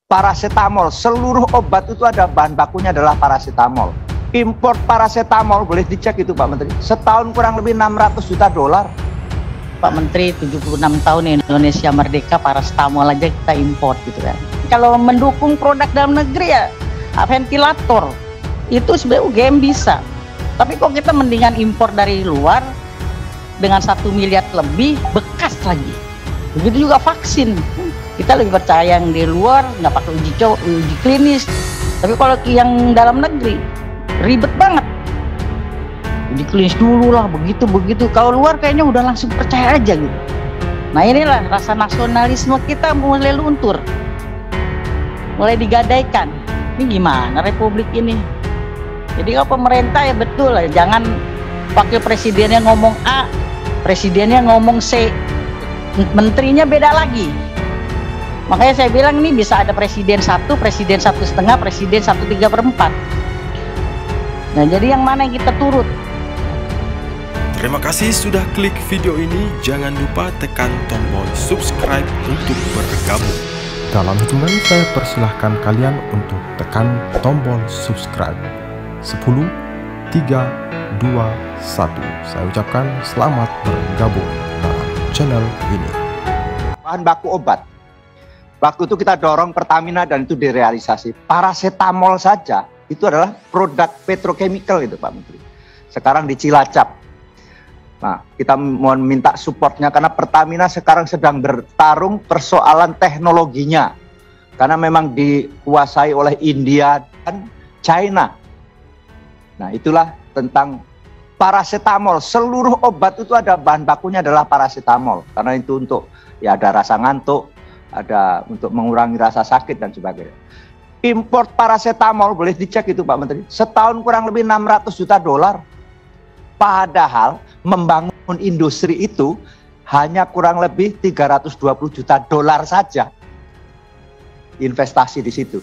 paracetamol, seluruh obat itu ada bahan bakunya adalah paracetamol. Import paracetamol boleh dicek itu Pak Menteri, setahun kurang lebih 600 juta dolar. Pak Menteri, 76 tahun Indonesia merdeka, paracetamol aja kita import gitu kan. Kalau mendukung produk dalam negeri ya ventilator itu sebenarnya UGM bisa, tapi kok kita mendingan impor dari luar dengan 1 miliar lebih bekas lagi. Begitu juga vaksin, kita lebih percaya yang di luar nggak pakai uji klinis, tapi kalau yang dalam negeri ribet banget, uji klinis dulu lah, begitu. Kalau luar kayaknya udah langsung percaya aja gitu. Nah inilah rasa nasionalisme kita mulai luntur, mulai digadaikan. Ini gimana republik ini? Jadi kalau pemerintah ya betul lah, jangan pakai presidennya ngomong A, presidennya ngomong C, menterinya beda lagi. Makanya saya bilang ini bisa ada presiden 1, presiden 1,5, presiden 1/3/4. Nah jadi yang mana yang kita turut? Terima kasih sudah klik video ini. Jangan lupa tekan tombol subscribe untuk bergabung. Dalam hitungan saya persilahkan kalian untuk tekan tombol subscribe. 10, 3, 2, 1. Saya ucapkan selamat bergabung dalam channel ini. Bahan baku obat. Waktu itu kita dorong Pertamina dan itu direalisasi. Paracetamol saja itu adalah produk petrochemical itu Pak Menteri. Sekarang di Cilacap. Nah, kita mohon minta supportnya karena Pertamina sekarang sedang bertarung persoalan teknologinya. Karena memang dikuasai oleh India dan China. Nah, itulah tentang paracetamol. Seluruh obat itu ada bahan bakunya adalah paracetamol. Karena itu untuk ya ada rasa ngantuk, ada untuk mengurangi rasa sakit dan sebagainya. Import paracetamol boleh dicek itu Pak Menteri, setahun kurang lebih 600 juta dolar. Padahal membangun industri itu hanya kurang lebih 320 juta dolar saja investasi di situ.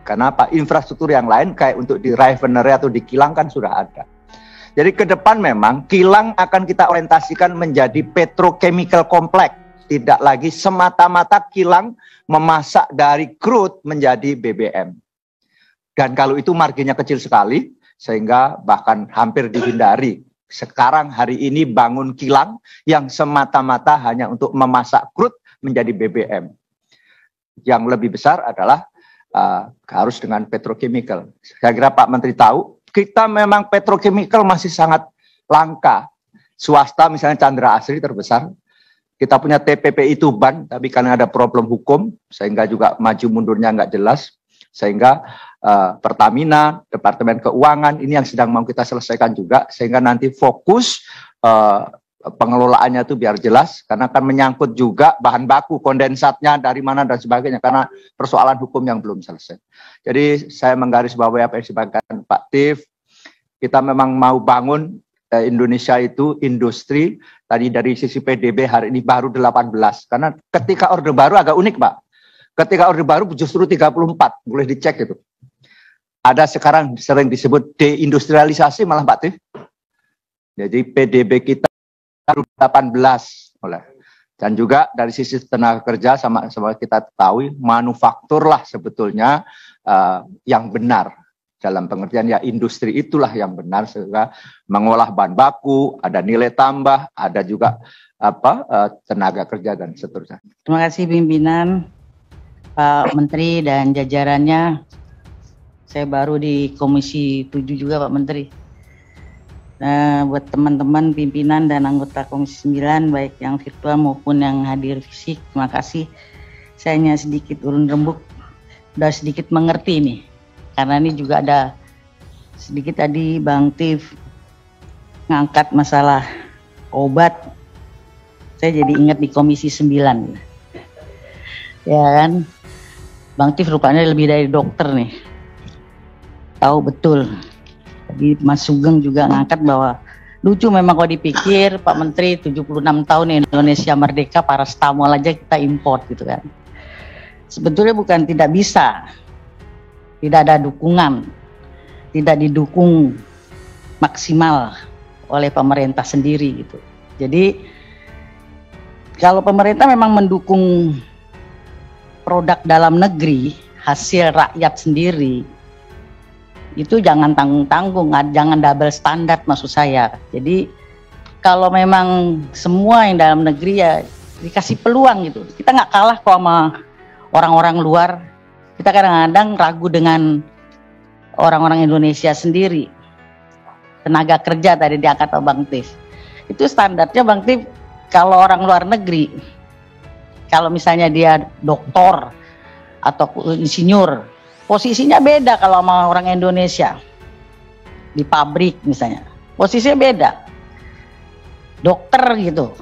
Kenapa? Infrastruktur yang lain kayak untuk di refinery atau di kilang kan sudah ada. Jadi ke depan memang kilang akan kita orientasikan menjadi petrochemical complex. Tidak lagi semata-mata kilang memasak dari crude menjadi BBM. Dan kalau itu marginnya kecil sekali, sehingga bahkan hampir dihindari. Sekarang hari ini bangun kilang yang semata-mata hanya untuk memasak crude menjadi BBM. Yang lebih besar adalah harus dengan petrochemical. Saya kira Pak Menteri tahu, kita memang petrochemical masih sangat langka. Swasta misalnya Chandra Asri terbesar. Kita punya TPPI Tuban, tapi karena ada problem hukum, sehingga juga maju mundurnya nggak jelas. Sehingga Pertamina, Departemen Keuangan, ini yang sedang mau kita selesaikan juga, sehingga nanti fokus pengelolaannya itu biar jelas, karena akan menyangkut juga bahan baku, kondensatnya dari mana dan sebagainya, karena persoalan hukum yang belum selesai. Jadi saya menggarisbawahi apa yang disampaikan Pak Tiff, kita memang mau bangun Indonesia itu industri, tadi dari sisi PDB hari ini baru 18, karena ketika orde baru agak unik Pak. Ketika orde baru justru 34, boleh dicek itu. Ada sekarang sering disebut deindustrialisasi malah Pak Tiff. Jadi PDB kita baru 18 oleh. Dan juga dari sisi tenaga kerja sama kita ketahui manufaktur lah sebetulnya yang benar. Dalam pengertian ya industri itulah yang benar sehingga mengolah bahan baku, ada nilai tambah, ada juga tenaga kerja dan seterusnya. Terima kasih pimpinan Pak Menteri dan jajarannya. Saya baru di Komisi 7 juga Pak Menteri. Nah, buat teman-teman pimpinan dan anggota Komisi 9 baik yang virtual maupun yang hadir fisik, terima kasih. Saya hanya sedikit urun rembuk, udah sedikit mengerti nih. Karena ini juga ada sedikit tadi Bang Tiff ngangkat masalah obat. Saya jadi ingat di Komisi 9. Ya kan? Bang Tiff rupanya lebih dari dokter nih. Tahu betul. Tadi Mas Sugeng juga ngangkat bahwa lucu memang kalau dipikir Pak Menteri 76 tahun Indonesia merdeka, paracetamol aja kita import gitu kan. Sebetulnya bukan tidak bisa. Tidak ada dukungan, tidak didukung maksimal oleh pemerintah sendiri gitu. Jadi kalau pemerintah memang mendukung produk dalam negeri hasil rakyat sendiri, itu jangan tanggung-tanggung, jangan double standar maksud saya. Jadi kalau memang semua yang dalam negeri ya dikasih peluang gitu. Kita nggak kalah kok sama orang-orang luar. Kita kadang-kadang ragu dengan orang-orang Indonesia sendiri. Tenaga kerja tadi diangkat Bang Tif. Itu standarnya Bang Tif kalau orang luar negeri. Kalau misalnya dia doktor atau insinyur, posisinya beda kalau sama orang Indonesia. Di pabrik misalnya, posisinya beda. Dokter gitu,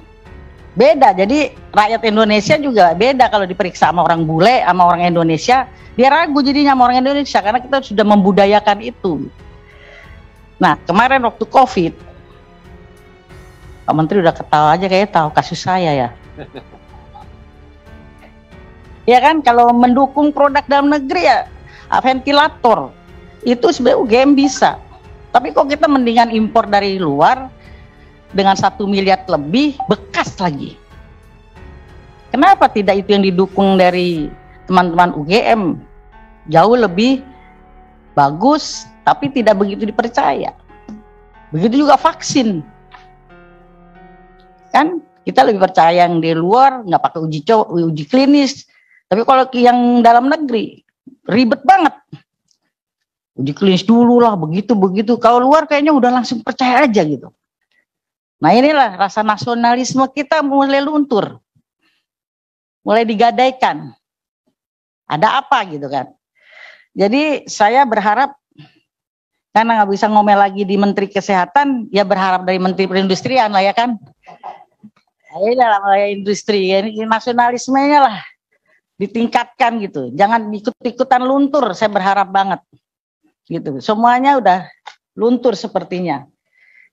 beda. Jadi rakyat Indonesia juga beda kalau diperiksa sama orang bule, sama orang Indonesia. Dia ragu jadinya sama orang Indonesia karena kita sudah membudayakan itu. Nah kemarin waktu COVID, Pak Menteri udah ketawa aja kayak tahu kasus saya ya. Ya kan, kalau mendukung produk dalam negeri ya ventilator itu sebenarnya UGM bisa, tapi kok kita mendingan impor dari luar dengan 1 miliar lebih bekas lagi. Kenapa tidak itu yang didukung dari teman-teman UGM jauh lebih bagus tapi tidak begitu dipercaya. Begitu juga vaksin kan, kita lebih percaya yang di luar nggak pakai uji klinis. Tapi kalau yang dalam negeri ribet banget. Uji klinis dulu lah, begitu. Kalau luar kayaknya udah langsung percaya aja gitu. Nah inilah rasa nasionalisme kita mulai luntur. Mulai digadaikan. Ada apa gitu kan. Jadi saya berharap, karena nggak bisa ngomel lagi di Menteri Kesehatan, ya berharap dari Menteri Perindustrian lah ya kan. Ini dalam industri, ini nasionalismenya lah ditingkatkan gitu, jangan ikut-ikutan luntur. Saya berharap banget gitu, semuanya udah luntur sepertinya.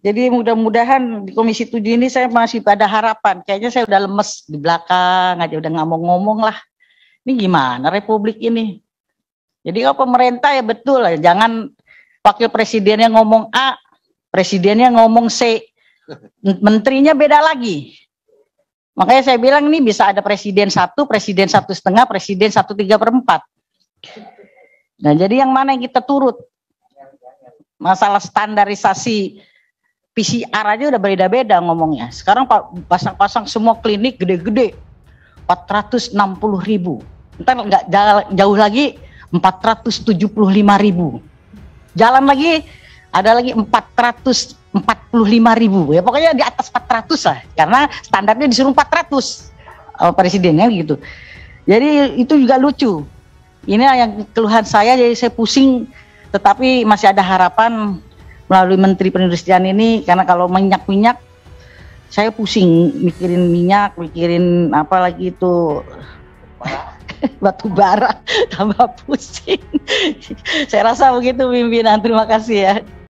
Jadi mudah-mudahan di Komisi 7 ini saya masih pada harapan. Kayaknya saya udah lemes di belakang aja, udah ngomong-ngomong lah. Ini gimana republik ini? Jadi kalau pemerintah ya betul lah, jangan wakil presidennya ngomong A, presidennya ngomong C, menterinya beda lagi. Makanya saya bilang ini bisa ada presiden 1, presiden 1,5, presiden 1/3/4. Nah jadi yang mana yang kita turut? Masalah standarisasi PCR aja udah beda-beda ngomongnya. Sekarang pasang-pasang semua klinik gede-gede, 460.000. Ntar nggak jauh lagi 475.000. Jalan lagi ada lagi 445.000, ya pokoknya di atas 400 lah, karena standarnya disuruh 400 presidennya gitu. Jadi itu juga lucu. Ini yang keluhan saya, jadi saya pusing, tetapi masih ada harapan melalui Menteri Perindustrian ini, karena kalau minyak saya pusing mikirin minyak, mikirin apa lagi itu batu bara, tambah pusing. Saya rasa begitu pimpinan, terima kasih ya.